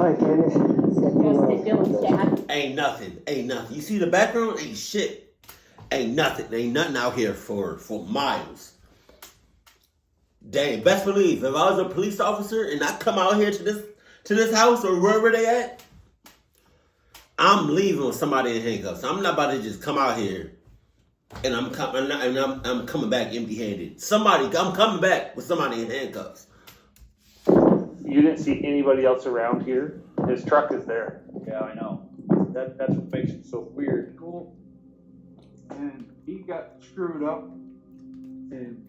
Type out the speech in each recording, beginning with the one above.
I get it. Dylan's dad. Ain't nothing. You see the background? Ain't shit. Ain't nothing out here for miles. Dang, best believe if I was a police officer and I come out here to this house or wherever they at, I'm leaving with somebody in handcuffs. I'm not about to just come out here and I'm coming back empty-handed. I'm coming back with somebody in handcuffs. You didn't see anybody else around here? His truck is there. Yeah, I know. That's what makes it so weird. Cool. And he got screwed up. And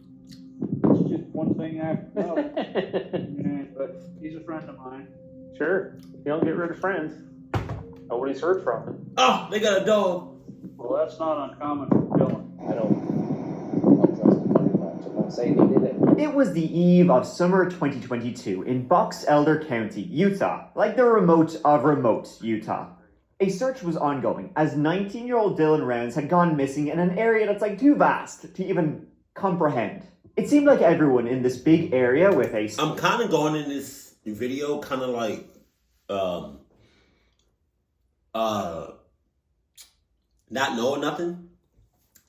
it's just one thing after another. Yeah, but he's a friend of mine. Sure. You don't get rid of friends. Nobody's heard from him. Oh, they got a dog. Well, that's not uncommon for Dylan. I don't trust anybody much. I won't say they did it. It was the eve of summer 2022 in Box Elder County, Utah, like the remote of remote Utah. A search was ongoing as 19-year-old Dylan Rounds had gone missing in an area that's like too vast to even comprehend. It seemed like everyone in this big area with a... I'm kind of going in this video kind of like, not knowing nothing.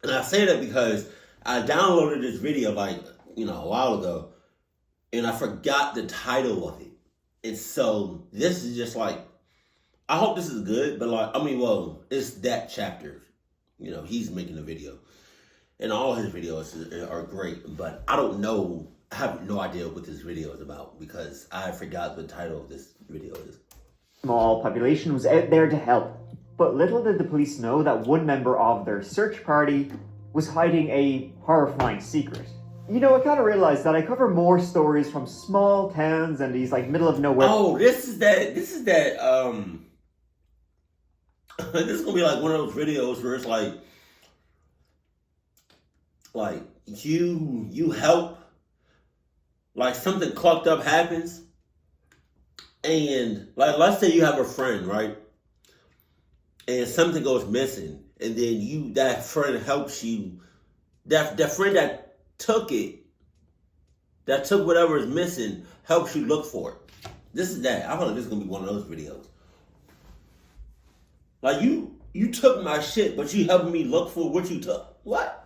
And I say that because I downloaded this video like, a while ago, and I forgot the title of it. And so this is just like, I hope this is good, but it's that chapter. He's making a video. And all his videos are great, but I don't know, I have no idea what this video is about because I forgot the title of this video is. Small population was out there to help. But little did the police know that one member of their search party was hiding a horrifying secret. I kind of realized that I cover more stories from small towns and these middle of nowhere. Oh, this is that, this is gonna be like one of those videos where it's like you help, like something clucked up happens, and let's say you have a friend, right? And something goes missing, and then that friend helps you. That friend that took whatever is missing, helps you look for it. This is that. I feel like this is gonna be one of those videos. Like you took my shit, but you helping me look for what you took. What?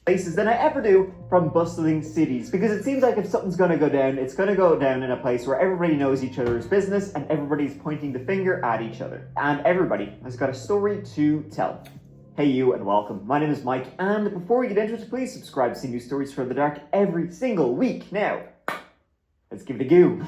Places than I ever do from bustling cities, because it seems like if something's gonna go down, it's gonna go down in a place where everybody knows each other's business and everybody's pointing the finger at each other. And everybody has got a story to tell. Hey you, and welcome. My name is Mike, and before we get into it, please subscribe to see new stories from the dark every single week. Now, let's give it a go.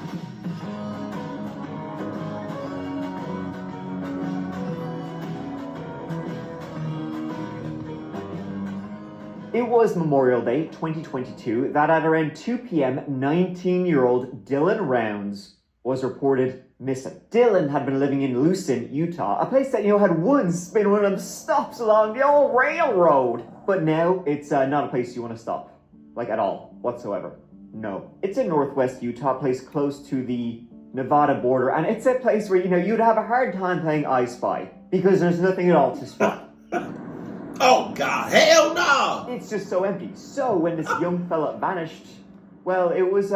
It was Memorial Day 2022 that at around 2 p.m, 19-year-old Dylan Rounds was reported missing. Dylan had been living in Lucin, Utah, a place that, had once been one of them stops along the old railroad. But now it's not a place you want to stop, at all, whatsoever. No. It's in northwest Utah, a place close to the Nevada border, and it's a place where, you'd have a hard time playing I Spy, because there's nothing at all to spy. Oh God, hell no! It's just so empty. So when this young fella vanished, well, it was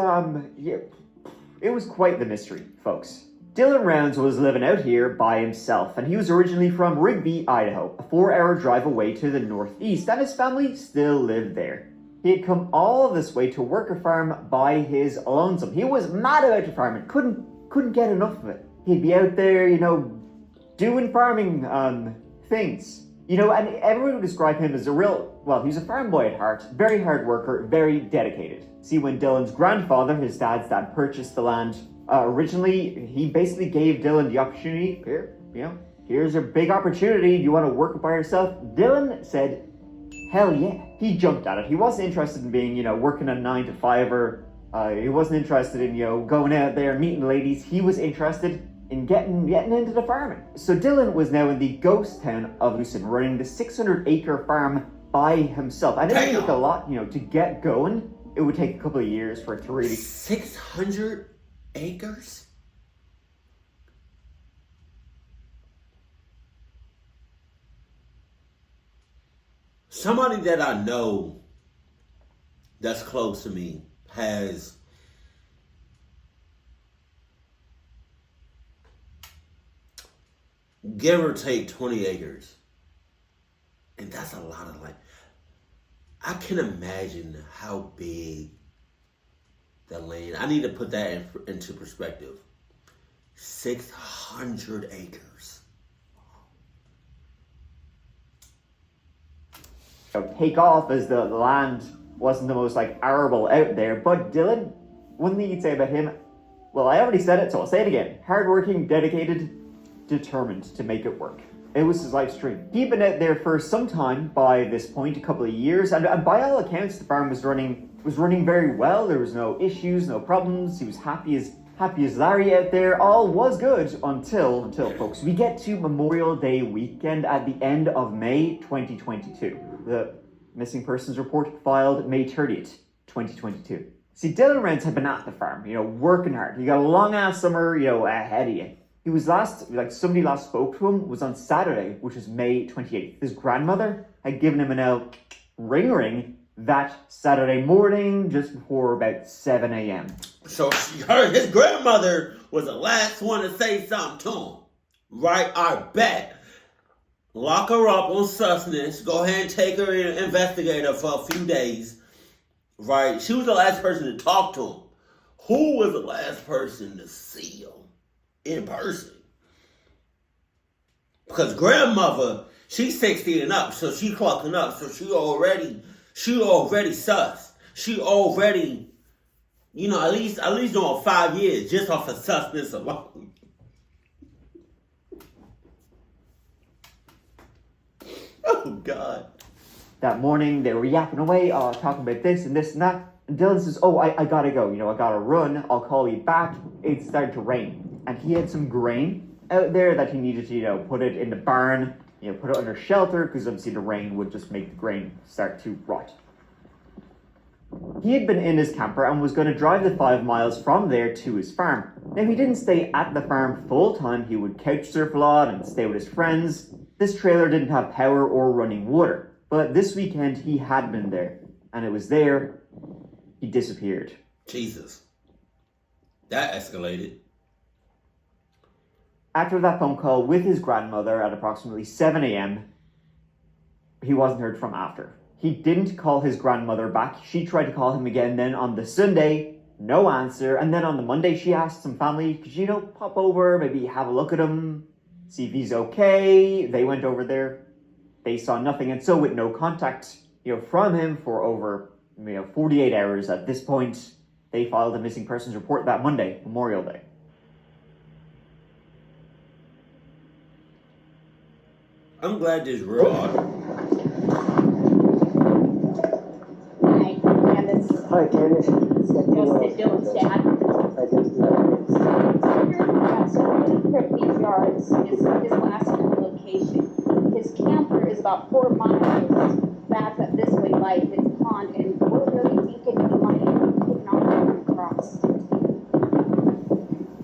quite the mystery, folks. Dylan Rounds was living out here by himself, and he was originally from Rigby, Idaho, a 4-hour drive away to the northeast, and his family still lived there. He had come all this way to work a farm by his lonesome. He was mad about the farming, couldn't get enough of it. He'd be out there, doing farming things. And everyone would describe him as he was a farm boy at heart, very hard worker, very dedicated. See, when Dylan's grandfather, his dad's dad, purchased the land, originally, he basically gave Dylan the opportunity, here's a big opportunity, you want to work by yourself? Dylan said, hell yeah. He jumped at it. He wasn't interested in being, working a 9-to-5-er. He wasn't interested in, going out there and meeting ladies. He was interested in getting into the farming. So Dylan was now in the ghost town of Lucin, running the 600-acre farm by himself. And it would take a lot, to get going. It would take a couple of years for it to really... 600 acres? Somebody that I know that's close to me has give or take 20 acres. And that's a lot of land. I can imagine how big the land. I need to put that into perspective. 600 acres. Take off as the land wasn't the most like arable out there. But Dylan, one thing you'd say about him, well, I already said it, so I'll say it again. Hardworking, dedicated, determined to make it work. It was his life's dream. He'd been out there for some time by this point, a couple of years, and by all accounts, the farm was running very well. There was no issues, no problems. He was happy as Larry out there. All was good until folks, we get to Memorial Day weekend at the end of May 2022. The missing persons report filed May 30th, 2022. See, Dylan Rounds had been at the farm, working hard. You got a long ass summer, ahead of you. He was somebody last spoke to him was on Saturday, which is May 28th. His grandmother had given him an ring that Saturday morning, just before about 7 a.m. So his grandmother was the last one to say something to him. Right? I bet. Lock her up on sustenance. Go ahead and take her and investigate her for a few days. Right? She was the last person to talk to him. Who was the last person to see him in person? Because grandmother, she's 60 and up, so she clocking up, so she already sus. She already, at least doing 5 years just off of sustenance alone. Oh God. That morning they were yapping away, talking about this and that. And Dylan says, "Oh, I gotta go. I gotta run. I'll call you back." It started to rain, and he had some grain out there that he needed to, put it in the barn, put it under shelter, because obviously the rain would just make the grain start to rot. He had been in his camper and was going to drive the 5 miles from there to his farm. Now, he didn't stay at the farm full time. He would couch surf a lot and stay with his friends. This trailer didn't have power or running water, but this weekend he had been there, and it was there he disappeared. Jesus. That escalated. After that phone call with his grandmother at approximately 7 a.m., he wasn't heard from after. He didn't call his grandmother back. She tried to call him again then on the Sunday, no answer. And then on the Monday, she asked some family, could pop over, maybe have a look at him, see if he's okay. They went over there. They saw nothing. And so with no contact, from him for over 48 hours at this point, they filed a missing persons report that Monday, Memorial Day. I'm glad this real. Hi, Candace. Hi, Candace. Dylan's dad. His yards is his last location. His camper is about 4 miles back up this way by his pond, and we're really thinking he might have taken off across.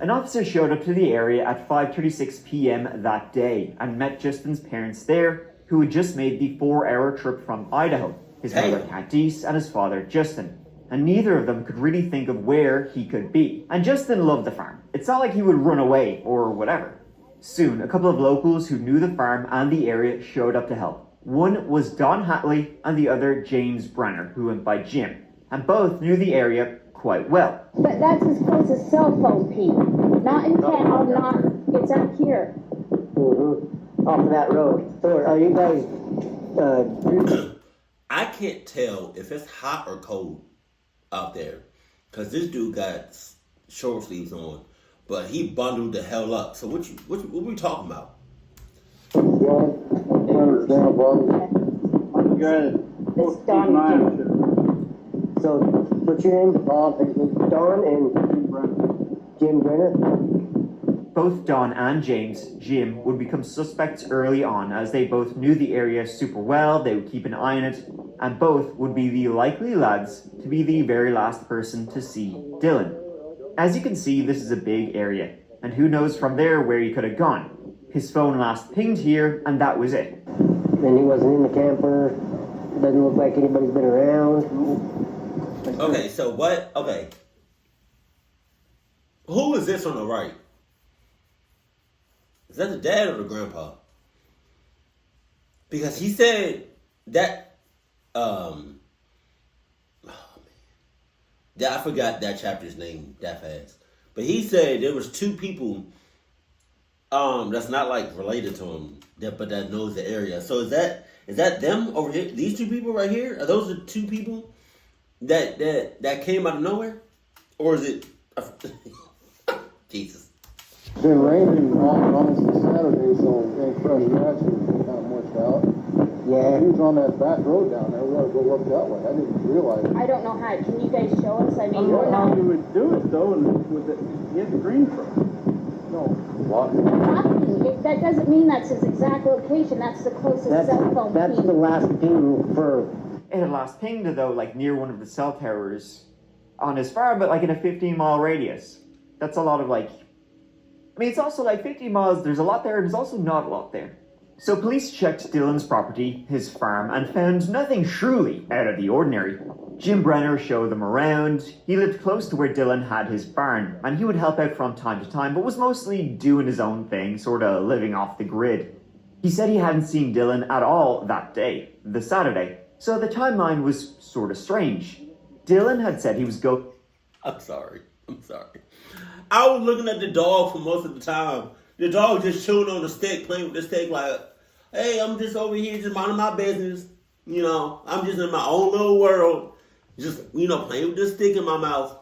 An officer showed up to the area at 5:36 p.m. that day and met Justin's parents there, who had just made the 4-hour trip from Idaho. His mother, Candice, and his father, Justin. And neither of them could really think of where he could be. And Justin loved the farm. It's not like he would run away or whatever. Soon, a couple of locals who knew the farm and the area showed up to help. One was Don Hatley and the other James Brener, who went by Jim. And both knew the area quite well. But that's his closest cell phone, Pete. Not in town, it's out here. Mm-hmm. Off of that road. So are you guys, I can't tell if it's hot or cold out there, because this dude got short sleeves on, but he bundled the hell up. So what we talking about? This Don. So, what's your name? Don and Jim Brener? Both Don and Jim would become suspects early on, as they both knew the area super well. They would keep an eye on it, and both would be the likely lads to be the very last person to see Dylan. As you can see, this is a big area, and who knows from there where he could have gone. His phone last pinged here, and that was it. And he wasn't in the camper. Doesn't look like anybody's been around. Okay, so what? Okay. Who is this on the right? Is that the dad or the grandpa? Because he said that, yeah, I forgot that chapter's name that fast. But he said there was two people that's not like related to him, but that knows the area. So is that them over here? These two people right here? Are those the two people that came out of nowhere? Or is it Jesus? It's been raining on since Saturday, so ain't fresh grass is kind of mushed out. Yeah. He was on that back road down there. We ought to go look that way. I didn't realize. I don't know how, can you guys show us? I I mean, don't we're know how not. you would do it though, and with it, get the green truck. No, what? Nothing. That doesn't mean that's his exact location, that's the closest cell phone That's ping. the last ping for. It had last pinged though, like near one of the cell towers on his farm, but like in a 15-mile radius. That's a lot of like. I mean, it's also like 15 miles. There's a lot there, and there's also not a lot there. So police checked Dylan's property, his farm, and found nothing truly out of the ordinary. Jim Brener showed them around. He lived close to where Dylan had his barn, and he would help out from time to time, but was mostly doing his own thing, sort of living off the grid. He said he hadn't seen Dylan at all that day, the Saturday, so the timeline was sort of strange. Dylan had said he was I'm sorry. I was looking at the dog for most of the time. The dog just chewing on the stick, playing with the stick like, hey, I'm just over here just minding my business. You know, I'm just in my own little world. Just, playing with this stick in my mouth.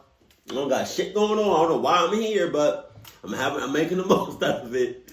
I don't got shit going on. I don't know why I'm here, but I'm making the most out of it.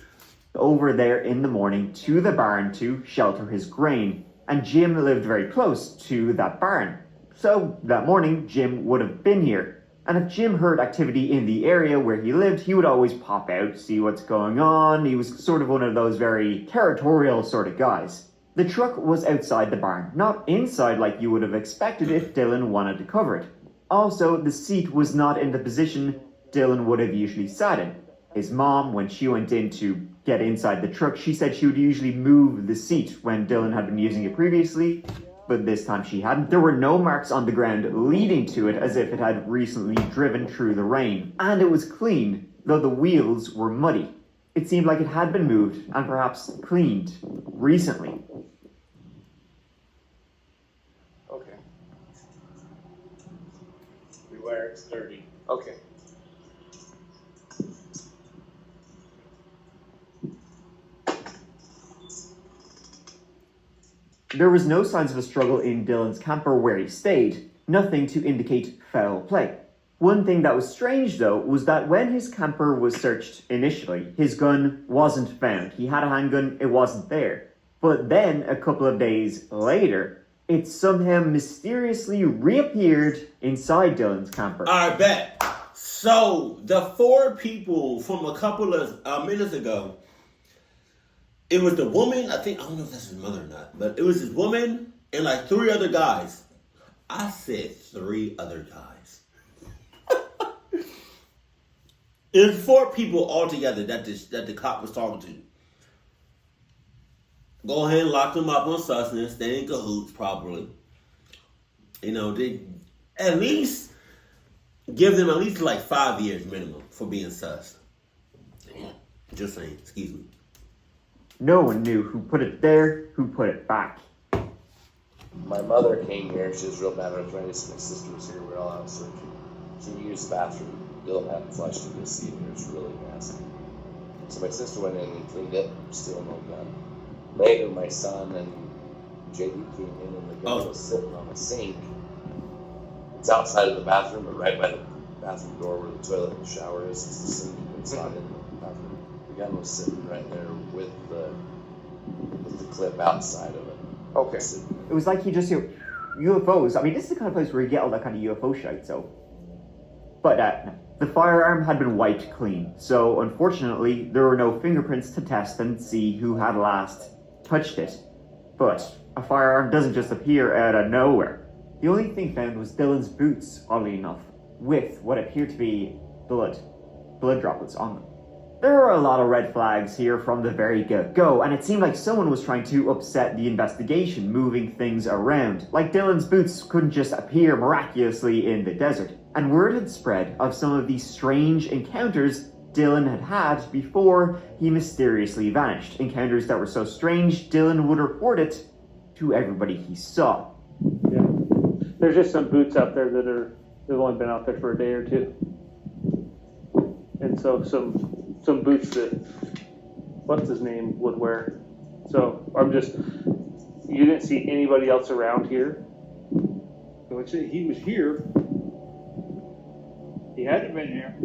over there in the morning to the barn to shelter his grain, and Jim lived very close to that barn. So that morning, Jim would have been here. And if Jim heard activity in the area where he lived, he would always pop out, see what's going on. He was sort of one of those very territorial sort of guys. The truck was outside the barn, not inside like you would have expected if Dylan wanted to cover it. Also, the seat was not in the position Dylan would have usually sat in. His mom, when she went in to get inside the truck, she said she would usually move the seat when Dylan had been using it previously, but this time she hadn't. There were no marks on the ground leading to it as if it had recently driven through the rain, and it was clean, though the wheels were muddy. It seemed like it had been moved and perhaps cleaned recently. Okay. Beware, it's dirty. Okay. There was no signs of a struggle in Dylan's camper where he stayed, nothing to indicate foul play. One thing that was strange though was that when his camper was searched initially, his gun wasn't found. He had a handgun, it wasn't there. But then, a couple of days later, it somehow mysteriously reappeared inside Dylan's camper. I bet. So, the 4 people from a couple of minutes ago, it was the woman, I don't know if that's his mother or not, but it was his woman and like 3 other guys. I said 3 other guys. It was 4 people altogether that the cop was talking to. Go ahead and lock them up on sussness. They in cahoots, probably. They at least give them at least like 5 years minimum for being sus. Damn. Just saying, excuse me. No one knew who put it there, who put it back. My mother came here. She was real bad arthritis. My sister was here. We were all out searching. She used the bathroom. Dylan hadn't flushed it this seat. It was really nasty. So my sister went in and cleaned it. Still no gun. Later, my son and JD came in, and the gun was sitting on the sink. It's outside of the bathroom, but right by the bathroom door where the toilet and the shower is. It's the sink. It's not in the bathroom. The gun was sitting right there with the clip outside of it. Okay. It was like he just, UFOs. I mean, this is the kind of place where you get all that kind of UFO shite, so. But the firearm had been wiped clean, so unfortunately, there were no fingerprints to test and see who had last touched it. But a firearm doesn't just appear out of nowhere. The only thing found was Dylan's boots, oddly enough, with what appeared to be blood droplets on them. There were a lot of red flags here from the very get-go, and it seemed like someone was trying to upset the investigation, moving things around. Like Dylan's boots couldn't just appear miraculously in the desert, and word had spread of some of these strange encounters Dylan had had before he mysteriously vanished. Encounters that were so strange, Dylan would report it to everybody he saw. Yeah. There's just some boots out there they've only been out there for a day or two. And so some boots that what's his name would wear. So you didn't see anybody else around here? So I'd say he was here. He hadn't been here.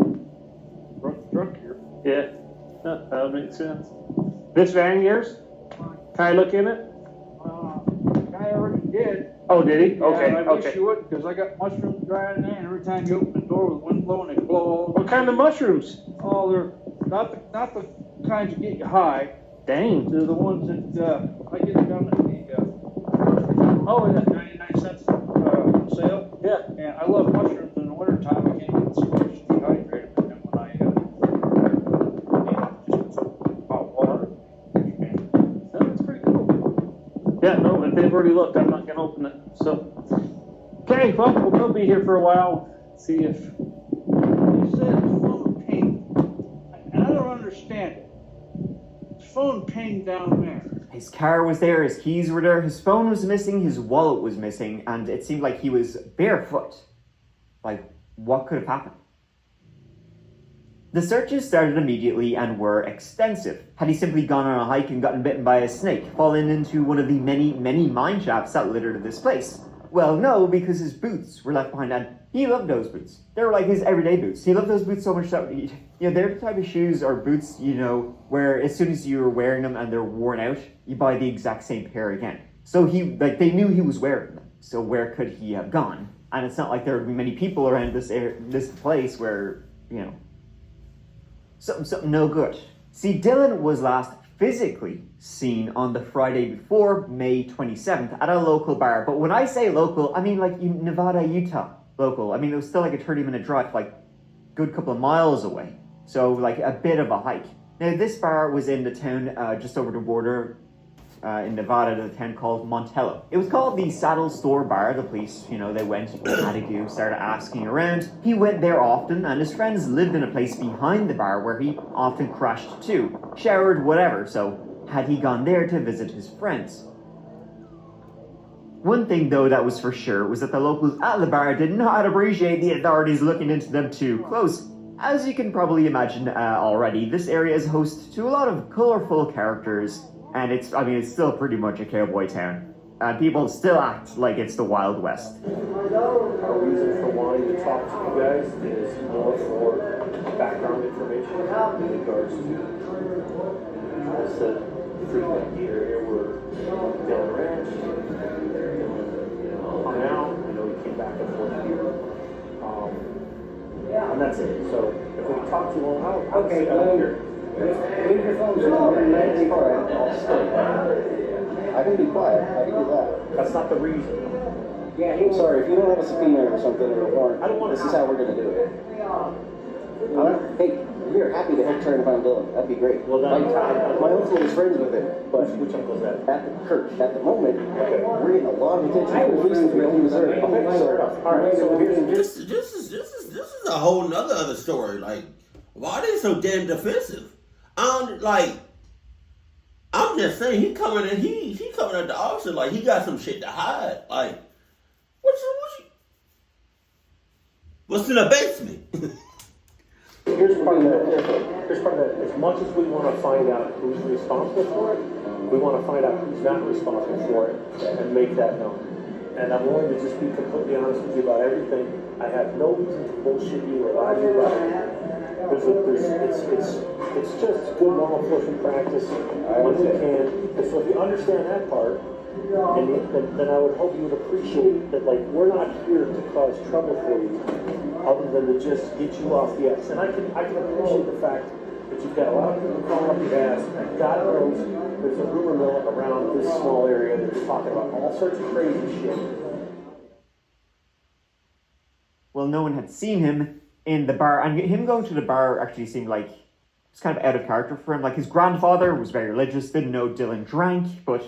Drunk here. Yeah. No, that would make sense. This van yours? Can I look in it? Guy already did. Oh, did he? Okay, Yeah, I wish okay. you would, because I got mushrooms drying in there, and every time you open the door with wind blowing, they blow all over. What kind of mushrooms? Oh, they're not the kinds that get you high. Dang. They're the ones that I get down at the Oh, yeah. 99 cents on sale. Yeah. And I love mushrooms in the wintertime. I can't get so much dehydrated. And when I just hot water. No, that's pretty cool. Yeah, no, if they've already looked, I'm not going to open it. So, okay, well, we'll be here for a while. See if. He said his phone pinged. And I don't understand it. His phone pinged down there. His car was there, his keys were there, his phone was missing, his wallet was missing, and it seemed like he was barefoot. Like, what could have happened? The searches started immediately and were extensive. Had he simply gone on a hike and gotten bitten by a snake, fallen into one of the many, many mine shafts that littered this place? Well, no, because his boots were left behind, and he loved those boots. They were like his everyday boots. He loved those boots so much that, they're the type of shoes or boots, where as soon as you're wearing them and they're worn out, you buy the exact same pair again. So they knew he was wearing them. So where could he have gone? And it's not like there would be many people around this place where, something no good. See, Dylan was last physically seen on the Friday before May 27th at a local bar. But when I say local, I mean like Nevada, Utah local. I mean, it was still like a 30-minute drive, like good couple of miles away. So like a bit of a hike. Now this bar was in the town just over the border in Nevada, the town called Montello. It was called the Saddle Store Bar. The police, they went, had a go, started asking around. He went there often, and his friends lived in a place behind the bar where he often crashed too, showered, whatever. So had he gone there to visit his friends? One thing, though, that was for sure was that the locals at the bar did not appreciate the authorities looking into them too close. As you can probably imagine already, this area is host to a lot of colorful characters, and it's still pretty much a cowboy town. People still act like it's the Wild West. Our reason for wanting to talk to you guys is more for background information in regards to the frequent area where Gattor Ranch, hung out. We came back and forth here. And that's it. So if we can talk to you long, I'll sit out here. Leave your phones on. I'll stay. I can be quiet. I can do that. That's not the reason. Yeah, I'm sorry. If you don't have a subpoena or something or a warrant, I don't want this is how we're going to do it. Hey, we are happy to help try and find Dylan. That'd be great. Well, my uncle is friends with him, but which uncle is that? at the church, at the moment, we're getting a lot of attention from the police in Greenville, Missouri. All right, so here's This is a whole nother other story. Like, why are they so damn defensive? I'm just saying, he coming at the officer like he got some shit to hide. Like, what's in the basement? Here's part of that. As much as we want to find out who's responsible for it, we want to find out who's not responsible for it and make that known. And I'm willing to just be completely honest with you about everything. I have no reason to bullshit you or lie to you about it. It's just good moral enforcement practice when we can. And so if you understand that part, then I would hope you would appreciate that, like, we're not here to cause trouble for you, other than to just get you off the ass. And I can appreciate the fact that you've got a lot of people calling up your ass, and God knows there's a rumor mill around this small area that's talking about all sorts of crazy shit. Well, no one had seen him in the bar, and him going to the bar actually seemed like it's kind of out of character for him. Like, his grandfather was very religious, didn't know Dylan drank, but,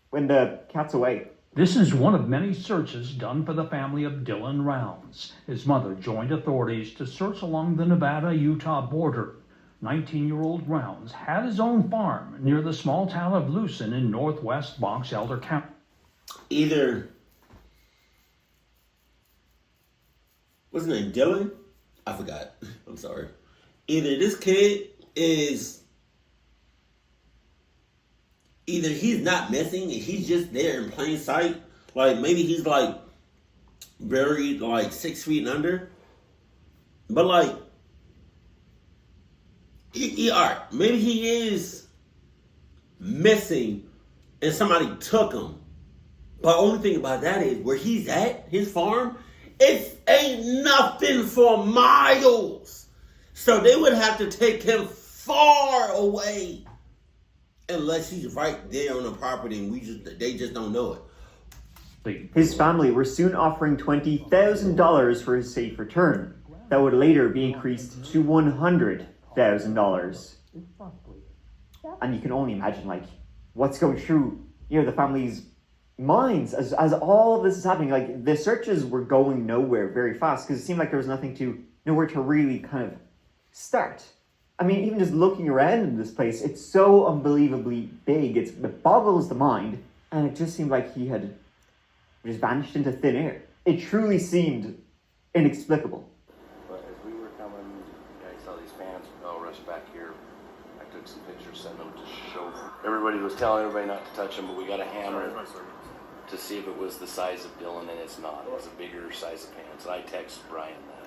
when the cat's away, This is one of many searches done for the family of Dylan Rounds. His mother joined authorities to search along the Nevada-Utah border. 19-year-old Rounds had his own farm near the small town of Lucin in northwest Box Elder County. Either, what's his name, Dylan? I forgot. I'm sorry. Either this kid is, either he's not missing and he's just there in plain sight. Like maybe he's like buried like 6 feet and under. But like, alright, maybe he is missing and somebody took him. But the only thing about that is where he's at, his farm, it ain't nothing for miles. So they would have to take him far away unless he's right there on the property and they just don't know it. His family were soon offering $20,000 for his safe return. That would later be increased to $100,000. And you can only imagine, like, what's going through, the family's minds as all of this is happening. Like, the searches were going nowhere very fast because it seemed like there was nowhere to really kind of start. I mean, even just looking around in this place, it's so unbelievably big. It boggles the mind, and it just seemed like he had just vanished into thin air. It truly seemed inexplicable. But as we were coming, I saw these fans all rush back here. I took some pictures, sent them to show. Everybody was telling everybody not to touch them, but we got a hammer to see if it was the size of Dylan, and it's not. It was a bigger size of pants. And I texted Brian that.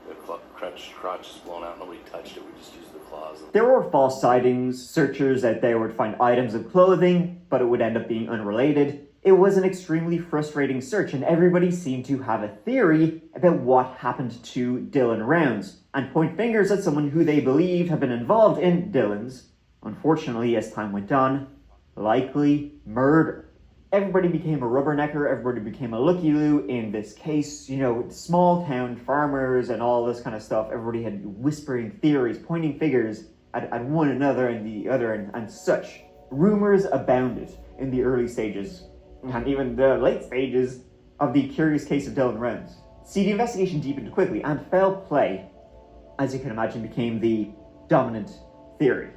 The crotch is blown out, nobody touched it, we just used the claws. There were false sightings. Searchers out there would find items of clothing, but it would end up being unrelated. It was an extremely frustrating search, and everybody seemed to have a theory about what happened to Dylan Rounds, and point fingers at someone who they believed had been involved in Dylan's, unfortunately as time went on, likely murder. Everybody became a rubbernecker, everybody became a looky-loo in this case. Small town farmers and all this kind of stuff. Everybody had whispering theories, pointing fingers at one another and the other and such. Rumors abounded in the early stages, and even the late stages of the curious case of Dylan Rounds. See, the investigation deepened quickly, and foul play, as you can imagine, became the dominant theory.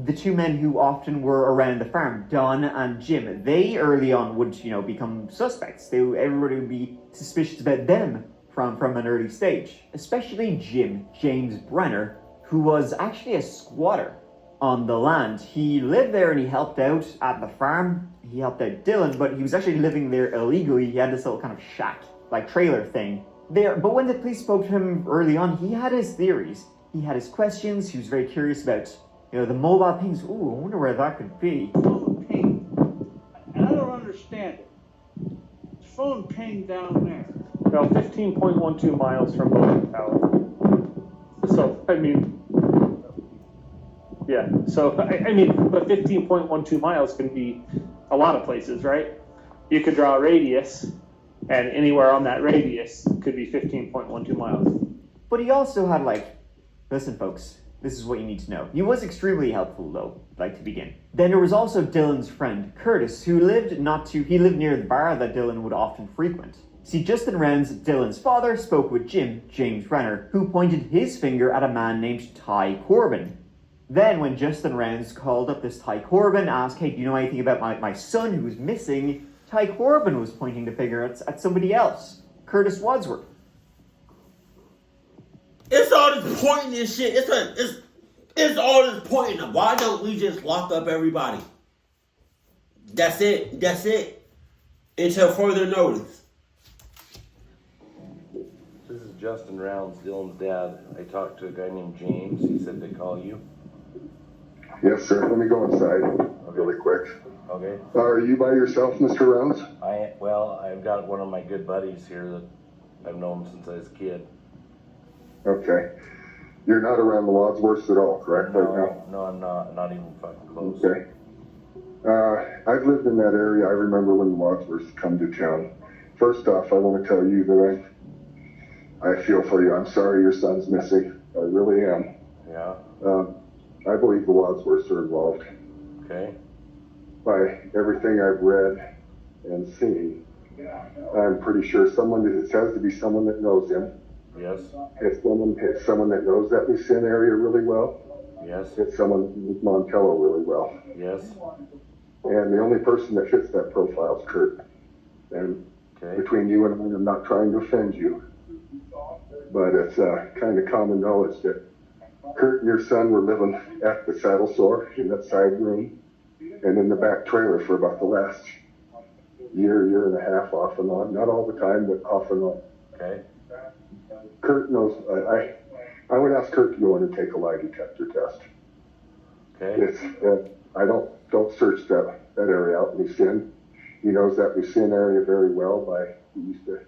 The two men who often were around the farm, Don and Jim, they early on would, become suspects. Everybody would be suspicious about them from an early stage. Especially James Brener, who was actually a squatter on the land. He lived there and he helped out at the farm. He helped out Dylan, but he was actually living there illegally. He had this little kind of shack, like trailer thing there. But when the police spoke to him early on, he had his theories. He had his questions. He was very curious about the mobile pings. Ooh, I wonder where that could be. Phone ping, and I don't understand it. Phone ping down there. About 15.12 miles from Boeing Tower. So, I mean, yeah. So, I mean, but 15.12 miles can be a lot of places, right? You could draw a radius, and anywhere on that radius could be 15.12 miles. But he also had, listen, folks, this is what you need to know. He was extremely helpful, though, to begin. Then there was also Dylan's friend, Curtis, who lived near the bar that Dylan would often frequent. See, Justin Rounds, Dylan's father, spoke with James Brener, who pointed his finger at a man named Ty Corbin. Then, when Justin Rounds called up this Ty Corbin, asked, hey, do you know anything about my son who's missing? Ty Corbin was pointing the finger at somebody else, Curtis Wadsworth. It's all this pointing and shit. It's all this pointing. Why don't we just lock up everybody? That's it. Until further notice. This is Justin Rounds, Dylan's dad. I talked to a guy named James. He said to call you. Yes, sir. Let me go inside really quick. Okay. Are you by yourself, Mr. Rounds? I've got one of my good buddies here that I've known since I was a kid. Okay. You're not around the Wadsworths at all, correct? No, I'm not. Not even fucking close. Okay. I've lived in that area. I remember when the Wadsworths come to town. First off, I want to tell you that I feel for you. I'm sorry your son's missing. I really am. Yeah. I believe the Wadsworths are involved. Okay. By everything I've read and seen pretty sure someone that it has to be someone that knows him. Yes. It's someone that knows that Lucien area really well. Yes. It's someone that knows Montello really well. Yes. And the only person that fits that profile is Kurt. And between you and I, I'm not trying to offend you, but it's kind of common knowledge that Kurt and your son were living at the saddle sore in that side room and in the back trailer for about the last year and a half, off and on. Not all the time, but off and on. Okay. Kurt knows. I would ask Kurt to go in and take a lie detector test. Okay. It's I don't search that area out in Lucien. He knows that Lucien area very well. He used to.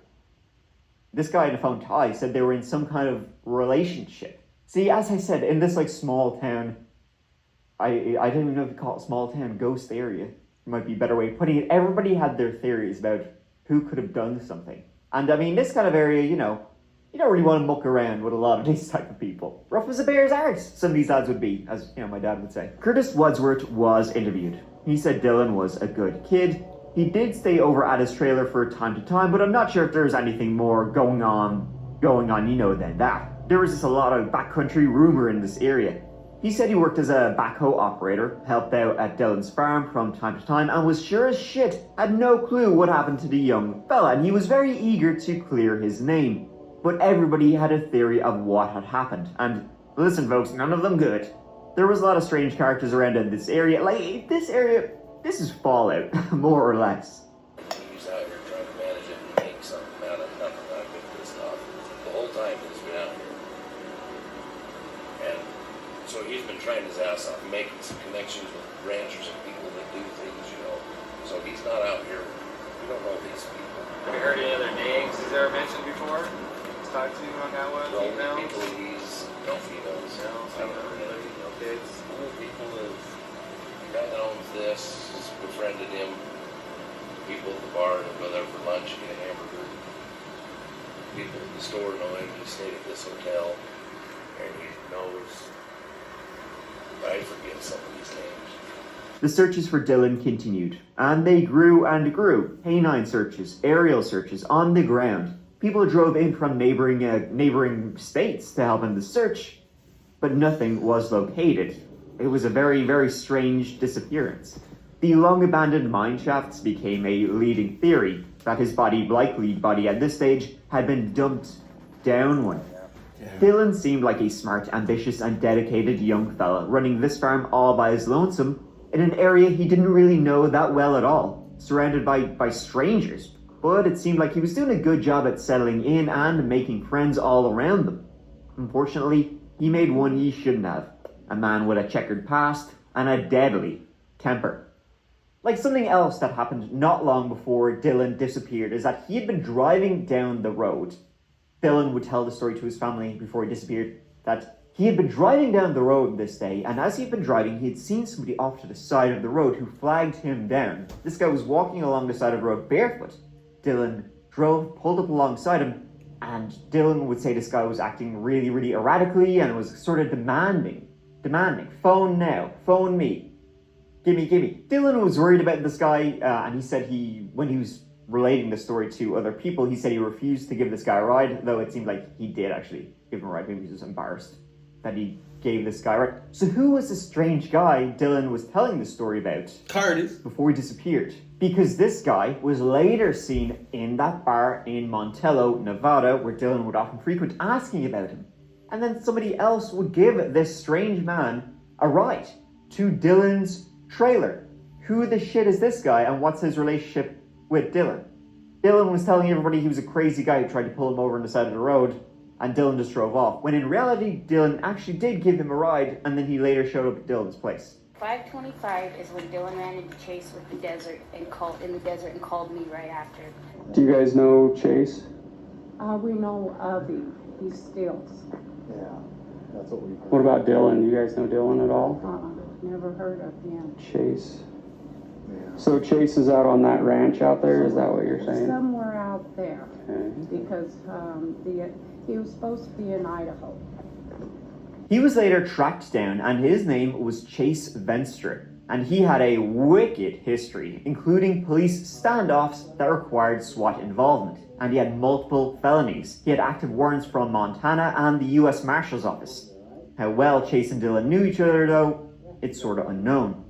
This guy in the phone, Ty, said they were in some kind of relationship. See, as I said, in this like small town, I don't even know if you call it small town, ghost area. Might be a better way of putting it. Everybody had their theories about who could have done something. And I mean, this kind of area, you don't really want to muck around with a lot of these type of people. Rough as a bear's arse, some of these lads would be, as my dad would say. Curtis Wadsworth was interviewed. He said Dylan was a good kid. He did stay over at his trailer for time to time, but I'm not sure if there's anything more going on, than that. There was just a lot of backcountry rumor in this area. He said he worked as a backhoe operator, helped out at Dylan's farm from time to time, and was sure as shit had no clue what happened to the young fella, and he was very eager to clear his name. But everybody had a theory of what had happened, and listen folks, none of them good. There was a lot of strange characters around in this area. Like, this is Fallout, more or less. He's out here trying to manage it and make something out of nothing. I've been pissed off the whole time he's been out here. And so he's been trying his ass off, making some connections with ranchers and people that do things, So he's not out here. We don't know these people. Have you heard any other names he's ever mentioned before? He's talked to on that one? No Females? people no females. No, I don't know any. no kids. Only people the guy that owns this has befriended him. People at the bar that go there for lunch and get a hamburger. People at the store know him. He stayed at this hotel. And he knows. I forget some of these names. The searches for Dylan continued, and they grew and grew. Canine searches, aerial searches, on the ground. People drove in from neighboring states to help in the search, but nothing was located. It was a very, very strange disappearance. The long-abandoned mine shafts became a leading theory that his likely body at this stage, had been dumped down one. Dylan seemed like a smart, ambitious, and dedicated young fella, running this farm all by his lonesome, in an area he didn't really know that well at all, surrounded by strangers. But it seemed like he was doing a good job at settling in and making friends all around them. Unfortunately, he made one he shouldn't have. A man with a checkered past and a deadly temper. Like, something else that happened not long before Dylan disappeared is that he had been driving down the road. Dylan would tell the story to his family before he disappeared that he had been driving down the road this day, and as he had been driving, he had seen somebody off to the side of the road who flagged him down. This guy was walking along the side of the road barefoot. Dylan pulled up alongside him, and Dylan would say this guy was acting really, really erratically and was sort of demanding, phone now, phone me, gimme. Dylan was worried about this guy, and he said when he was relating the story to other people, he said he refused to give this guy a ride, though it seemed like he did actually give him a ride. Maybe he was just embarrassed that he gave this guy a ride. So who was this strange guy Dylan was telling the story about? Curtis. Before he disappeared. Because this guy was later seen in that bar in Montello, Nevada, where Dylan would often frequent, asking about him. And then somebody else would give this strange man a ride to Dylan's trailer. Who the shit is this guy, and what's his relationship with Dylan? Dylan was telling everybody he was a crazy guy who tried to pull him over on the side of the road, and Dylan just drove off. When in reality, Dylan actually did give him a ride, and then he later showed up at Dylan's place. 5:25 is when Dylan ran into Chase with the desert and called me right after. Do you guys know Chase? We know Avi. He's Stills. Yeah, that's what we. What about Dylan? You guys know Dylan at all? Never heard of him. Chase. Yeah. So Chase is out on that ranch out there. Is that what you're saying? Somewhere out there. Okay. Because he was supposed to be in Idaho. He was later tracked down, and his name was Chase Venstre. and he had a wicked history, including police standoffs that required SWAT involvement, and he had multiple felonies. He had active warrants from Montana and the US Marshal's Office. How well Chase and Dillon knew each other, though, it's sort of unknown.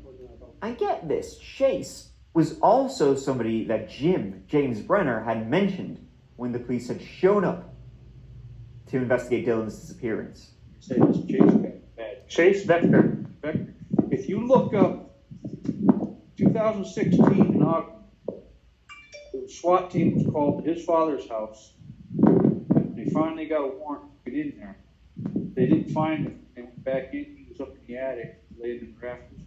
And get this, Chase was also somebody that James Brener, had mentioned when the police had shown up to investigate Dillon's disappearance. Say this Chase Vector. If you look up 2016 in August, the SWAT team was called to his father's house. They finally got a warrant to get in there. They didn't find him. They went back in. He was up in the attic, laid in the rafters,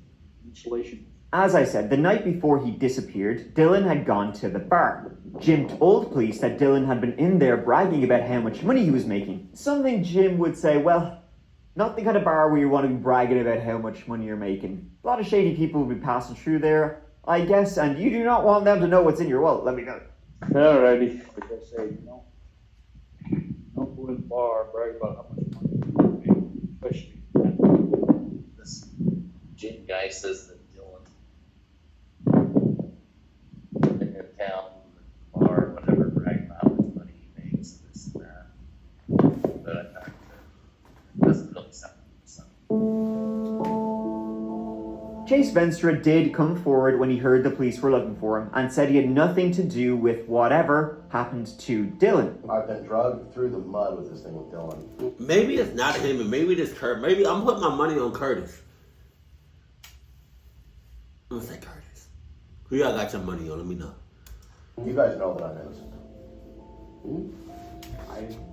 insulation. As I said, the night before he disappeared, Dillon had gone to the bar. Jim told police that Dillon had been in there bragging about how much money he was making. Something Jim would say, well, not the kind of bar where you want to be bragging about how much money you're making. A lot of shady people will be passing through there, I guess, and you do not want them to know what's in your wallet, let me know. Alrighty. Like I say, don't go in the bar, brag about how much money you're making, especially. This Jim guy says that Dillon in the town, bar, whatever, bragging about how much money he makes, this and that. But it doesn't really sound Chase Venstra did come forward when he heard the police were looking for him and said he had nothing to do with whatever happened to Dillon. I've been drugged through the mud with this thing with Dillon. Maybe it's not him, and maybe it's Curtis. Maybe I'm putting my money on Curtis. I'm gonna say Curtis. Who y'all got your money on? Let me know. You guys know that I'm innocent.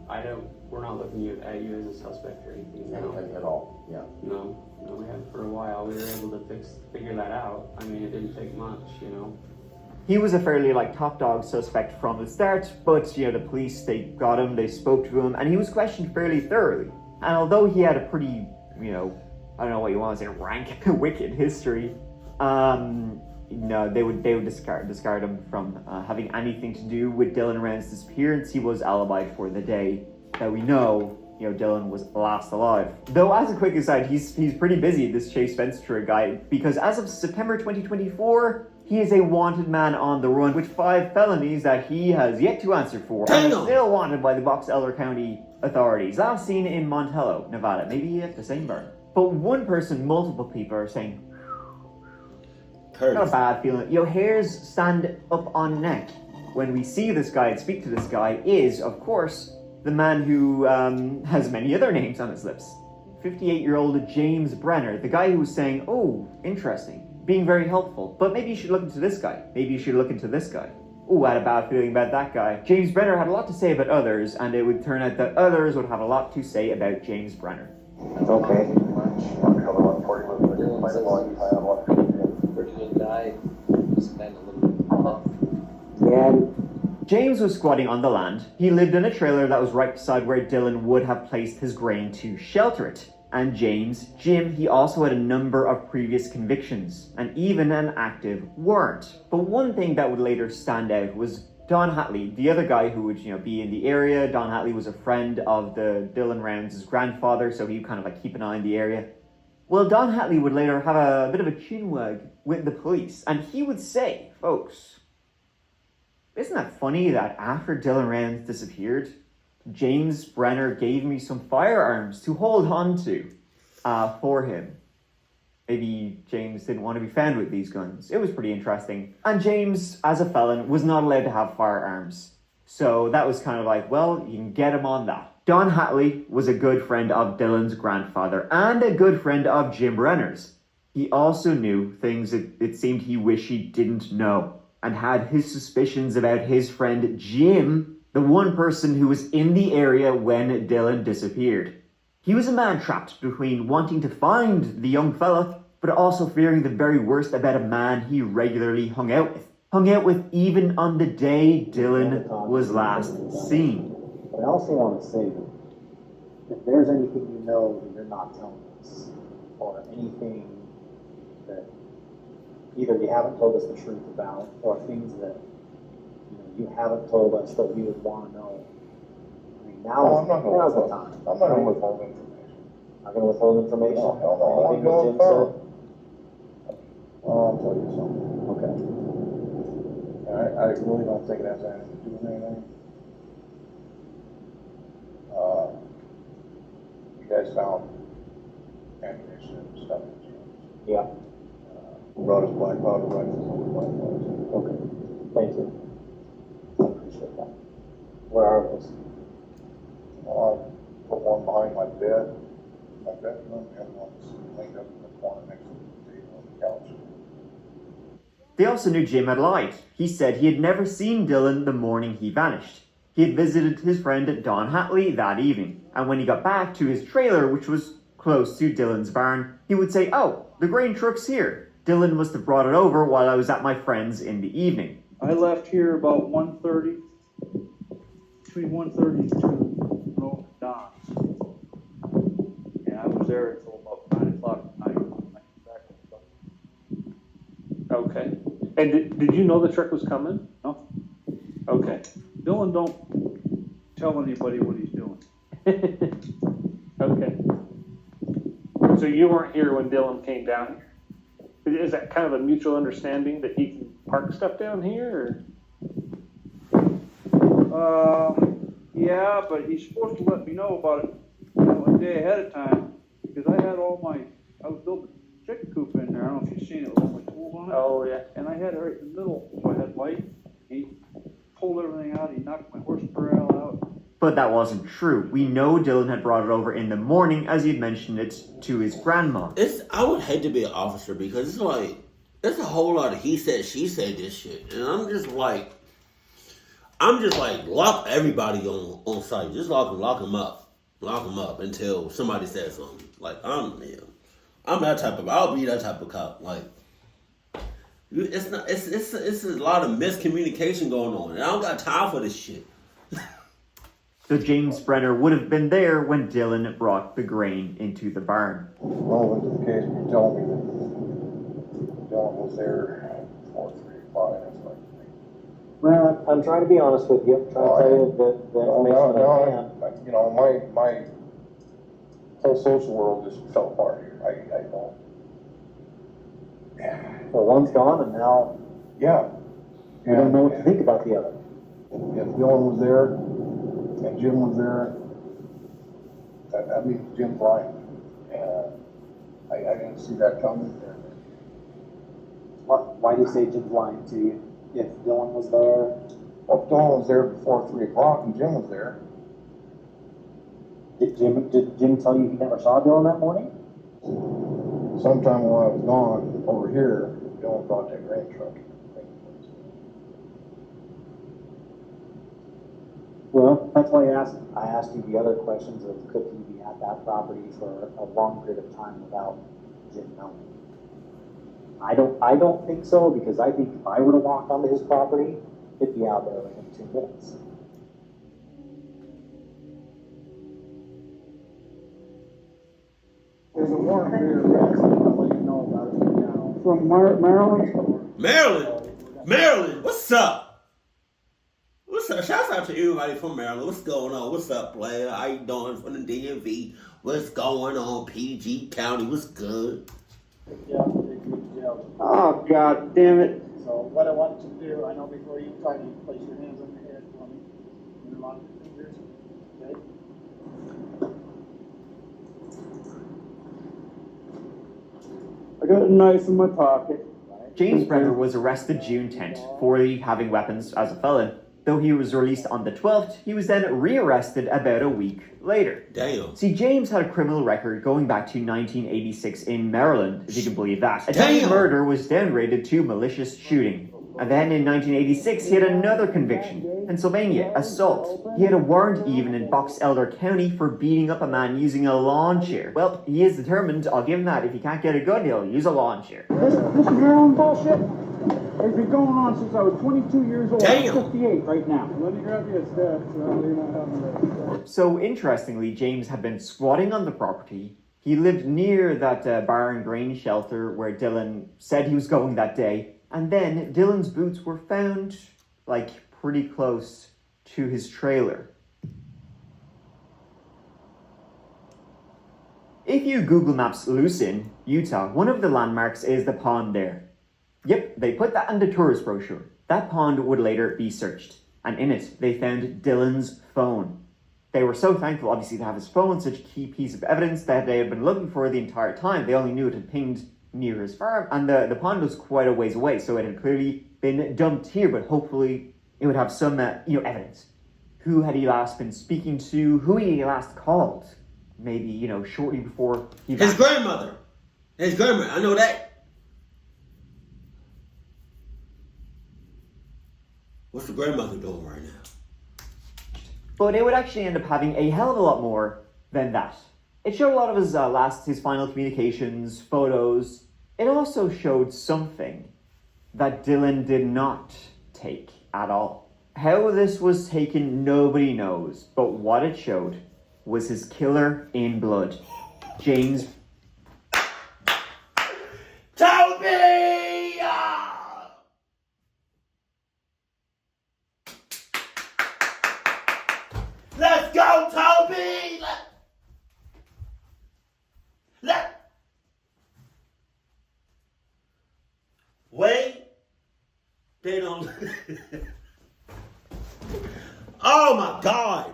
I don't. We're not looking at you as a suspect or anything. No. At all. Yeah. No, we haven't for a while. We were able to figure that out. I mean, it didn't take much, He was a fairly top dog suspect from the start, but the police, they got him, they spoke to him, and he was questioned fairly thoroughly. And although he had a pretty, I don't know what you want to say, rank, wicked history, no, they would discard him from having anything to do with Dillon Round's disappearance. He was alibied for the day that we know Dillon was last alive. Though, as a quick aside, he's pretty busy, this Chase Venstra guy, because as of September 2024, he is a wanted man on the run with 5 felonies that he has yet to answer for. Damn. And is still wanted by the Box Elder County authorities. Last seen in Montello, Nevada, maybe at the same bar. But one person, multiple people are saying, Curtis. not a bad feeling. Your hairs stand up on neck when we see this guy and speak to this guy is, of course, the man who has many other names on his lips. 58-year-old James Brener, the guy who was saying, oh, interesting, being very helpful, but maybe you should look into this guy. Maybe you should look into this guy. Oh, I had a bad feeling about that guy. James Brener had a lot to say about others, and it would turn out that others would have a lot to say about James Brener. Okay. pretty good guy. He's kind of a little bit rough. Yeah. James was squatting on the land. He lived in a trailer that was right beside where Dillon would have placed his grain to shelter it. And Jim, he also had a number of previous convictions, and even an active warrant. But one thing that would later stand out was Don Hatley, the other guy who would, be in the area. Don Hatley was a friend of the Dillon Rounds' grandfather, so he would kind of keep an eye on the area. Well, Don Hatley would later have a bit of a chinwag with the police, and he would say, folks, isn't that funny that after Dillon Rounds disappeared, James Brener gave me some firearms to hold on to for him. Maybe James didn't want to be found with these guns. It was pretty interesting. And James, as a felon, was not allowed to have firearms. So that was kind of well, you can get him on that. Don Hatley was a good friend of Dillon's grandfather and a good friend of Jim Brener's. He also knew things it seemed he wished he didn't know, and had his suspicions about his friend Jim, the one person who was in the area when Dillon disappeared. He was a man trapped between wanting to find the young fella, but also fearing the very worst about a man he regularly hung out with even on the day Dillon was last seen. But I also want to say that if there's anything you know that you're not telling us, or anything that either you haven't told us the truth about, or things that you haven't told us that we would want to know. I mean, now's the time. I'm not going to withhold information. Not going to withhold information? No, Anything that Jim said? I'll tell you something. Okay. I really don't think it has anything to do with anything. You guys found ammunition and stuff in Jim's. Yeah. Brought his black powder rifles and black powders. Okay. Thank you. I appreciate that. Where are those? Well, I put one behind my bed, my bedroom, and one's laid up in the corner next to the table on the couch. They also knew Jim had lied. He said he had never seen Dylan the morning he vanished. He had visited his friend Don Hatley that evening, and when he got back to his trailer, which was close to Dylan's barn, he would say, "Oh, the grain truck's here. Dylan must have brought it over while I was at my friend's in the evening." I left here about 1:30, between 1:30 and 2, no, Don's. And I was there until about 9 o'clock at night. When I came back. Okay. And did you know the truck was coming? No. Okay. Dylan don't tell anybody what he's doing. Okay. So you weren't here when Dylan came down here? Is that kind of a mutual understanding that he can park stuff down here? Yeah, but he's supposed to let me know about it, a day ahead of time, because I was building a chicken coop in there. I don't know if you've seen it with all my tools on it. Oh, yeah. And I had it right in the middle, so I had light. He pulled everything out. He knocked my horse corral out. But that wasn't true. We know Dylan had brought it over in the morning, as he'd mentioned it to his grandma. I would hate to be an officer because it's like, there's a whole lot of he said, she said this shit. And I'm just like, lock everybody on site. Just lock them up. Lock them up until somebody says something. Like, I'll be that type of cop. Like, it's a lot of miscommunication going on. And I don't got time for this shit. So James Brener would have been there when Dylan brought the grain into the barn. Relevant to the case, you're telling me that Dylan was there before 3 o'clock. That's like, Well, I'm trying to be honest with you. I'm trying to tell you the information that I can. You know, my whole social world just fell apart here. I don't. Well, one's gone, and now Yeah. you don't know what to think about the other. If Dylan was there and Jim was there, that means Jim's lying. And I didn't see that coming. Why do you say Jim's lying to you? If Dylan was there? Well, Dylan was there before 3 o'clock and Jim was there. Did Jim tell you he never saw Dylan that morning? Sometime while I was gone over here, Dylan brought that grain truck. Well, that's why I asked you the other questions of could he be at that property for a long period of time without Jim knowing. I don't think so, because I think if I were to walk onto his property, he'd be out there within 2 minutes. There's a warrant here, guys. I'll let you know about it now. From Maryland? Maryland, what's up? What's up? Shouts out to everybody from Maryland. What's going on? What's up, player? How you doing from the DMV? What's going on, PG County? What's good? Yeah, good job. Oh, God damn it. So what I want you to do, I know before you try to place your hands on your head for me, interlock your fingers, okay? I got a knife in my pocket. James Brener was arrested June 10th for having weapons as a felon. Though he was released on the 12th, he was then rearrested about a week later. Damn. See, James had a criminal record going back to 1986 in Maryland, if you can believe that. Attempted Damn. murder was downgraded to malicious shooting. And then in 1986, he had another conviction. Pennsylvania, assault. He had a warrant even in Box Elder County for beating up a man using a lawn chair. Well, he is determined, I'll give him that, if he can't get a gun, he'll use a lawn chair. This Maryland bullshit has been going on since I was 22 years old. Damn. I'm 58 right now. Let me grab you a step, so you're not having that. So interestingly, James had been squatting on the property. He lived near that bar and grain shelter where Dylan said he was going that day. And then Dylan's boots were found, like, pretty close to his trailer. If you Google Maps Lucin, Utah, one of the landmarks is the pond there. Yep, they put that in the tourist brochure. That pond would later be searched, and in it they found Dylan's phone. They were so thankful, obviously, to have his phone, such a key piece of evidence that they had been looking for the entire time. They only knew it had pinged near his farm, and the pond was quite a ways away, so it had clearly been dumped here, but hopefully it would have some, evidence. Who had he last been speaking to? Who had he last called? Maybe, shortly before he... His grandmother. His grandmother, I know that. What's the grandmother doing right now? But it would actually end up having a hell of a lot more than that. It showed a lot of his final communications, photos. It also showed something that Dylan did not take at all. How this was taken, nobody knows. But what it showed was his killer in blood. James... Toby! Let's go, Toby! Wait. They don't... Oh, my God.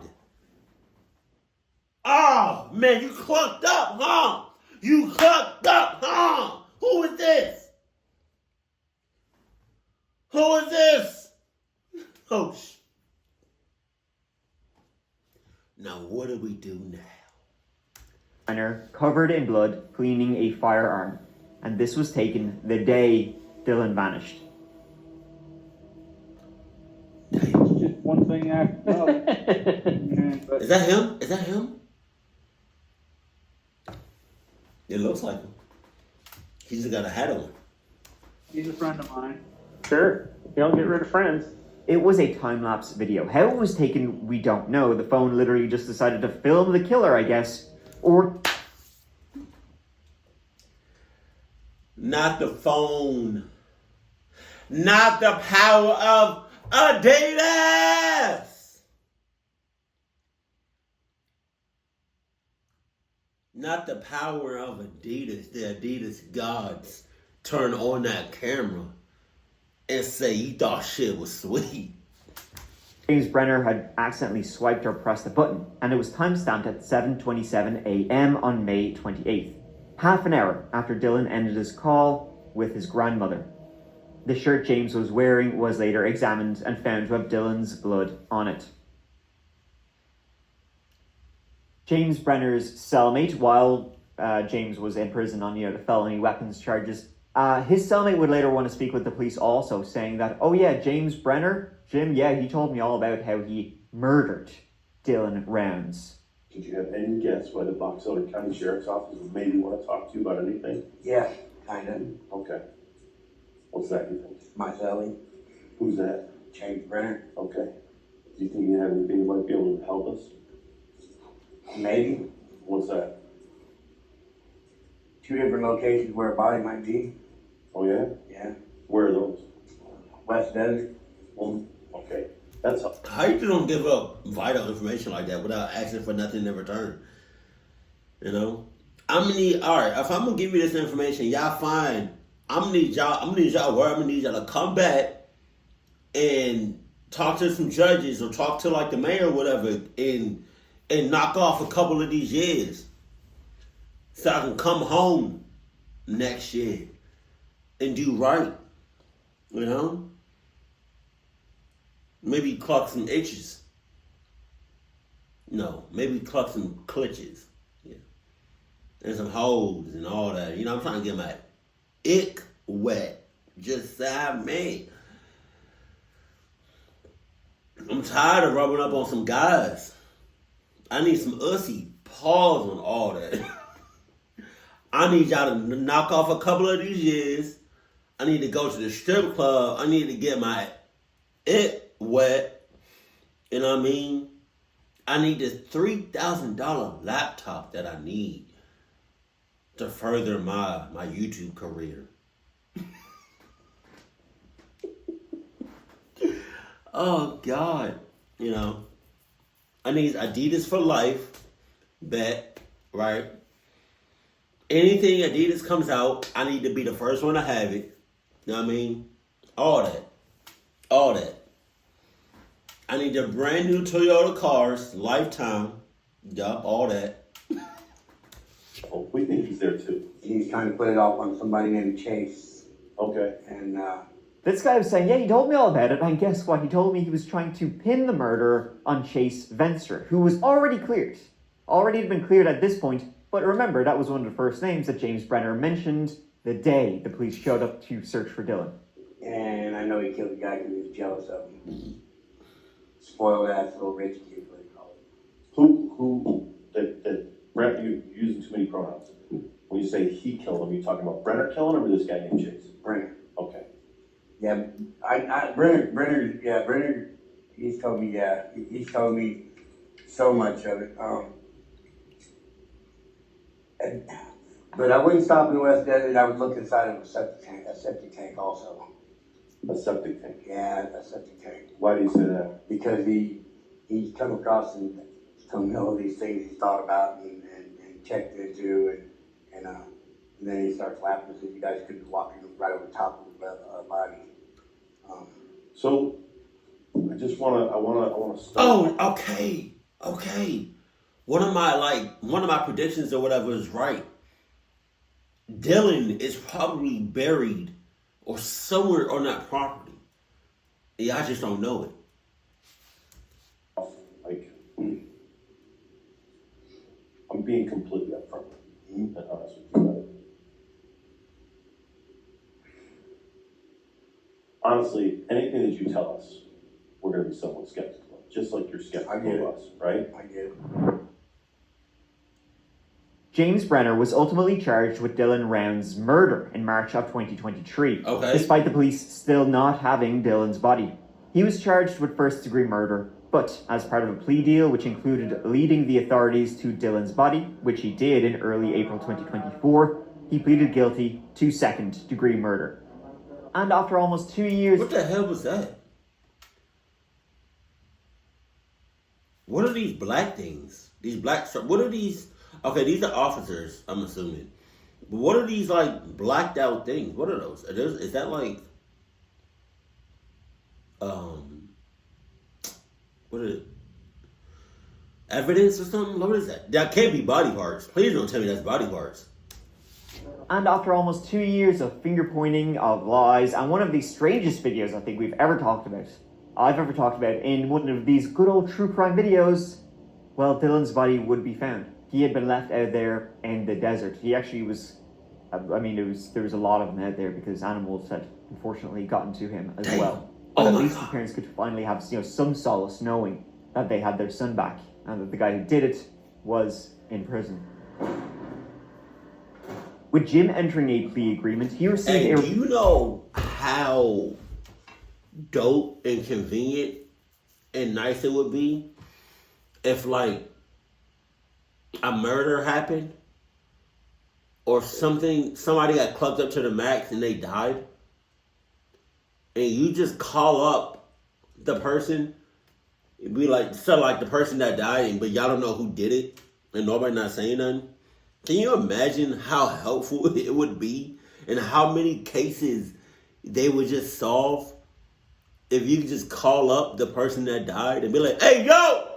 Oh, man, you clucked up, huh? You clucked up, huh? Who is this? Who is this? Oh, Now, what do we do now? Brener, covered in blood, cleaning a firearm. And this was taken the day Dylan vanished. It's just one thing after another. But Is that him? Is that him? It looks like him. He's got a hat on. he's a friend of mine. Sure. You don't get rid of friends. It was a time-lapse video. How it was taken, we don't know. The phone literally just decided to film the killer, I guess. Or... Not the phone. Not the power of Adidas. Not the power of Adidas. The Adidas gods turn on that camera and say he thought shit was sweet. James Brener had accidentally swiped or pressed the button, and it was timestamped at 7:27 a.m. on May 28th, half an hour after Dylan ended his call with his grandmother. The shirt James was wearing was later examined and found to have Dylan's blood on it. James Brener's cellmate, while James was in prison on the felony weapons charges, his cellmate would later want to speak with the police also, saying that, oh yeah, James Brener, Jim, yeah, he told me all about how he murdered Dylan Rounds. Did you have any guess why the Box Elder County Sheriff's Office would maybe want to talk to you about anything? Yeah, kinda. Okay. What's that, you think? My cellie, Who's that? James Brener. Okay. Do you think you have anything you might be able to help us? Maybe. What's that? 2 different locations where a body might be. Oh, yeah? Yeah. Where are those? West Desert. Well, okay. That's all. How you don't give up vital information like that without asking for nothing in return? You know? I'm gonna need, alright, if I'm gonna give you this information, y'all fine. I'm gonna need y'all to come back and talk to some judges or talk to like the mayor or whatever and knock off a couple of these years so I can come home next year and do right. You know? Maybe cluck some itches. No, maybe cluck some clutches. Yeah. And some holes and all that. You know, I'm trying to get my ick wet. Just like me. I'm tired of rubbing up on some guys. I need some ussy pause on all that. I need y'all to knock off a couple of these years. I need to go to the strip club. I need to get my it wet. You know what I mean? I need this $3,000 laptop that I need to further my YouTube career. Oh, God. You know, I need Adidas for life. Bet, right? Anything Adidas comes out, I need to be the first one to have it. You know what I mean? All that. I need the brand new Toyota cars, lifetime. Yup, all that. Oh, we think he's there too. He's trying to put it off on somebody named Chase. Okay. And, This guy was saying, yeah, he told me all about it, and guess what? He told me he was trying to pin the murder on Chase Venster, who was already cleared. Already had been cleared at this point, but remember, that was one of the first names that James Brener mentioned the day the police showed up to search for Dylan. and I know he killed the guy because he was jealous of him. Spoiled ass little rich kid, what they call it. Brent, you're using too many pronouns. When you say he killed him, you talking about Brenner killing him or this guy named Chase? Brener. Okay. Yeah, Brener, he's told me so much of it. But I wouldn't stop in the West Desert. I would look inside of a septic tank also. A septic tank? Yeah, a septic tank. Why do you say that? Because he's come across some of these things he's thought about and checked into, and then he starts laughing as if you guys could be walking right over top of the body. So, I wanna start. Oh, okay. One of my predictions or whatever is right. Dylan is probably buried or somewhere on that property. Yeah, I just don't know it. Like, I'm being completely upfront and honest with you about it. Honestly, anything that you tell us, we're going to be somewhat skeptical of, just like you're skeptical of us, right? I get it. James Brener was ultimately charged with Dylan Round's murder in March of 2023, despite the police still not having Dylan's body. He was charged with first-degree murder, but as part of a plea deal which included leading the authorities to Dylan's body, which he did in early April 2024, he pleaded guilty to second-degree murder. And after almost 2 years... What the hell was that? What are these black things? What are these... Okay, these are officers, I'm assuming. But what are these, like, blacked out things? What are those? Is that, like... What is it? Evidence or something? What is that? That can't be body parts. Please don't tell me that's body parts. And after almost 2 years of finger-pointing, of lies, and one of the strangest videos I think I've ever talked about in one of these good old true crime videos, well, Dylan's body would be found. He had been left out there in the desert. He actually was, there was a lot of them out there because animals had unfortunately gotten to him as well. But at least his parents could finally have, some solace knowing that they had their son back and that the guy who did it was in prison. With Jim entering a plea agreement, he received do you know how dope and convenient and nice it would be if, like, a murder happened or somebody got clubbed up to the max and they died, and you just call up the person, it'd be like, the person that died, but y'all don't know who did it, and nobody not saying nothing. Can you imagine how helpful it would be and how many cases they would just solve if you could just call up the person that died and be like, "Hey, yo,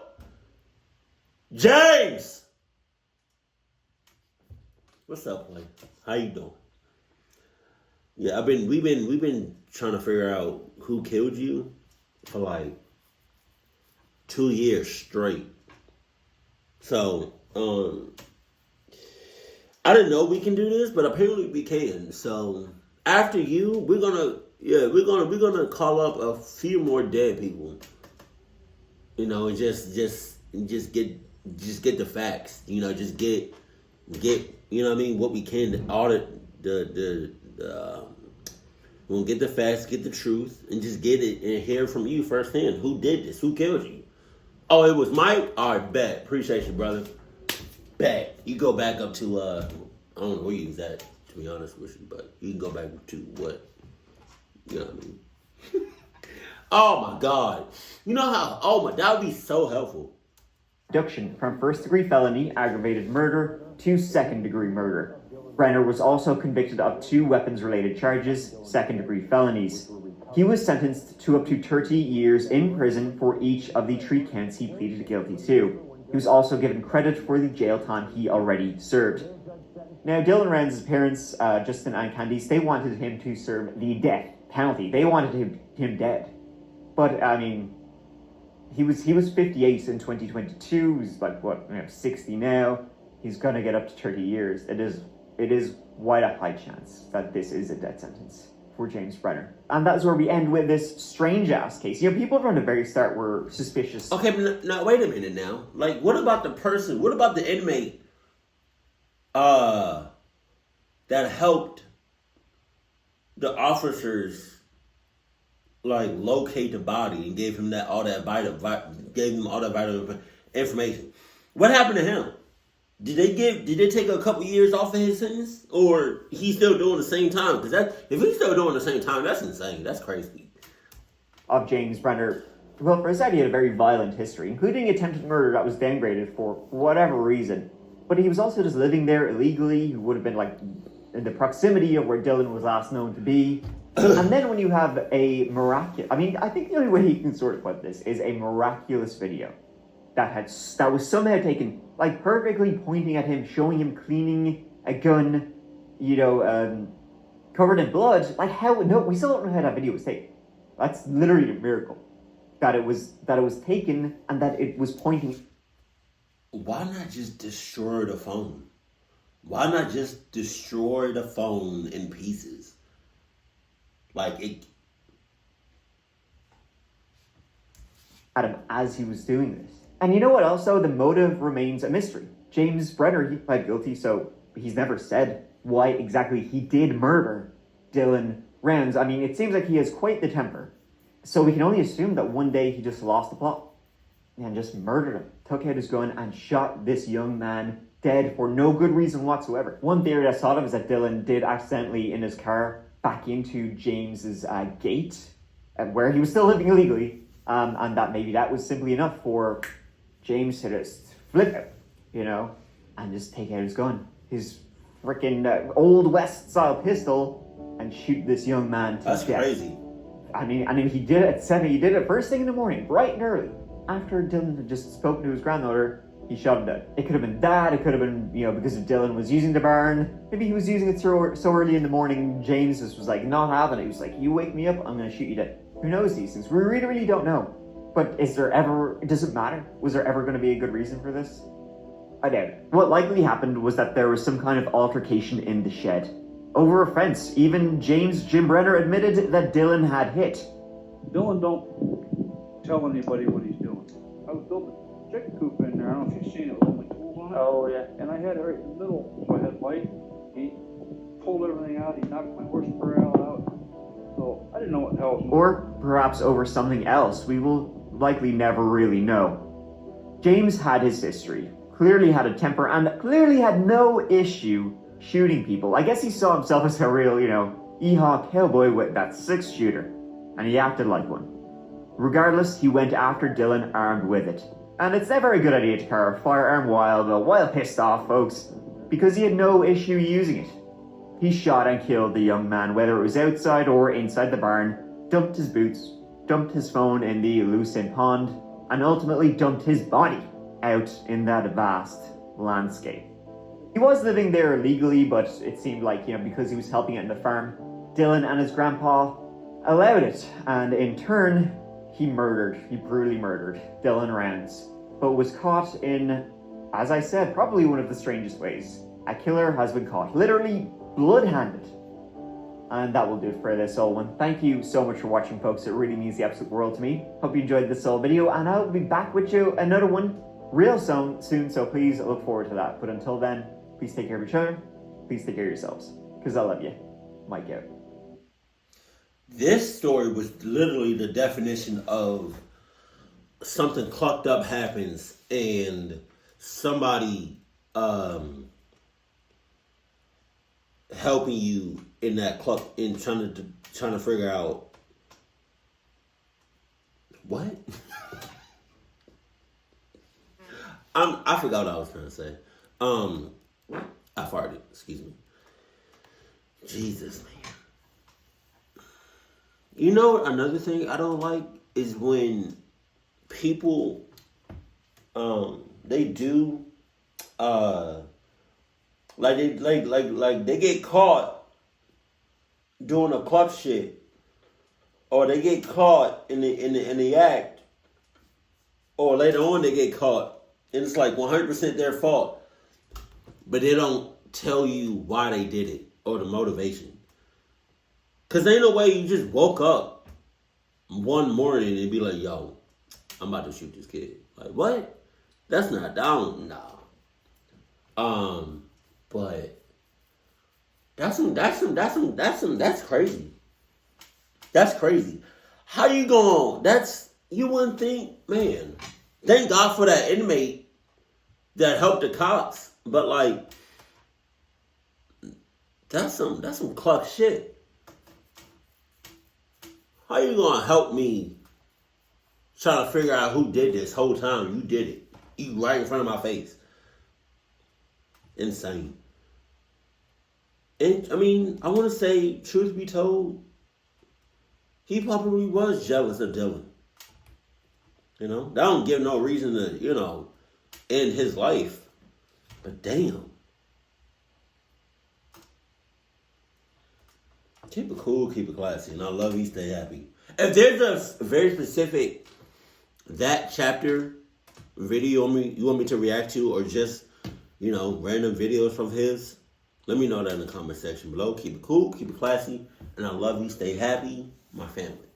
James, what's up, man? How you doing?" Yeah, we've been trying to figure out who killed you for like 2 years straight. So, I didn't know we can do this, but apparently we can. So after you, we're gonna call up a few more dead people. And just get the facts. Just get what we can, audit we'll get the facts, get the truth, and just get it and hear from you firsthand. Who did this? Who killed you? Oh, it was Mike? All right, bet. Appreciate you, brother. Bet. You go back up to, I don't know where you was at, to be honest with you, but you can go back to what? You know what I mean? Oh, my God. You know how, that would be so helpful. Reduction from first-degree felony, aggravated murder, to second-degree murder. Brener was also convicted of 2 weapons-related charges, second-degree felonies. He was sentenced to up to 30 years in prison for each of the 3 counts he pleaded guilty to. He was also given credit for the jail time he already served. Now, Dylan Rounds' parents, Justin and Candice, they wanted him to serve the death penalty. They wanted him dead. But, I mean, he was 58 in 2022. He's like, 60 now. He's going to get up to 30 years. It is quite a high chance that this is a death sentence for James Brener. And that's where we end with this strange-ass case. People from the very start were suspicious. Okay, but now, wait a minute now. Like, what about the person, what about the inmate that helped the officers like locate the body and gave him all that vital information? What happened to him? Did they take a couple years off of his sentence, or he's still doing the same time? Because if he's still doing the same time, that's insane. That's crazy. Of James Brener, well, for a side, he had a very violent history, including attempted murder that was downgraded for whatever reason. But he was also just living there illegally. He would have been like in the proximity of where Dylan was last known to be. And then when you have a miraculous, I think the only way you can sort of put this is a miraculous video that was somehow taken, like perfectly pointing at him, showing him cleaning a gun, covered in blood. Like we still don't know how that video was taken. That's literally a miracle that it was taken and that it was pointing. Why not just destroy the phone? Why not just destroy the phone in pieces? At him as he was doing this. And you know what else, though? The motive remains a mystery. James Brener, he pled guilty, so he's never said why exactly he did murder Dylan Rounds. It seems like he has quite the temper. So we can only assume that one day he just lost the plot and just murdered him, took out his gun, and shot this young man dead for no good reason whatsoever. One theory I saw of is that Dylan did accidentally, in his car, back into James's gate, where he was still living illegally, and that maybe that was simply enough for James to just flip out, and just take out his gun, his freaking Old West style pistol, and shoot this young man to death. That's crazy. He did it at 7. He did it first thing in the morning, bright and early. After Dylan had just spoken to his granddaughter, he shot him dead. It could have been that. It could have been, because Dylan was using the barn. Maybe he was using it so early in the morning. James just was like not having it. He was like, "You wake me up, I'm going to shoot you dead." Who knows these things? We really, really don't know. But does it matter? Was there ever going to be a good reason for this? I doubt it. What likely happened was that there was some kind of altercation in the shed. Over a fence. Even Jim Brener admitted that Dylan had hit. Dylan don't tell anybody what he's doing. I was building a chicken coop in there. I don't know if you've seen it with all my tools on it. Oh, yeah. And I had it right in the middle. So I had light. He pulled everything out. He knocked my horse corral out. So I didn't know what the hell was going on. Or perhaps over something else. We will likely never really know. James had his history. Clearly had a temper and clearly had no issue shooting people. I guess he saw himself as a real, Ehaw cowboy with that 6-shooter. And he acted like one. Regardless, he went after Dylan armed with it. And it's a very good idea to carry a firearm while pissed off, folks, because he had no issue using it. He shot and killed the young man, whether it was outside or inside the barn, dumped his boots, dumped his phone in the Lucin pond, and ultimately dumped his body out in that vast landscape. He was living there illegally, but it seemed like, because he was helping out in the farm, Dylan and his grandpa allowed it, and in turn, he brutally murdered Dylan Rounds, but was caught in, as I said, probably one of the strangest ways. A killer has been caught, literally blood-handed. And that will do it for this whole one. Thank you so much for watching, folks. It really means the absolute world to me. Hope you enjoyed this whole video, and I'll be back with you another one real soon, so please look forward to that. But until then, please take care of each other. Please take care of yourselves, because I love you. Mike out. This story was literally the definition of something clucked up happens and somebody helping you in that cluck in trying to figure out what. I forgot what I was trying to say. I farted. Excuse me. Jesus, man. You know, another thing I don't like is when people, they do, like they get caught doing a club shit, or they get caught in the act, or later on they get caught, and it's like 100% their fault, but they don't tell you why they did it or the motivation. Cause ain't no way you just woke up one morning and be like, "Yo, I'm about to shoot this kid." Like, what? That's not down. Nah. But that's crazy. That's crazy. How you going? You wouldn't think, man. Thank God for that inmate that helped the cops. But like, that's some cluck shit. How you gonna help me try to figure out who did this whole time? You did it. You right in front of my face. Insane. And I mean, I want to say, truth be told, he probably was jealous of Dylan. You know, that don't give no reason to, end his life. But damn. Keep it cool, keep it classy, and I love you, stay happy. If there's a very specific that chapter video you want me to react to, or just, random videos from his, let me know that in the comment section below. Keep it cool, keep it classy, and I love you, stay happy, my family.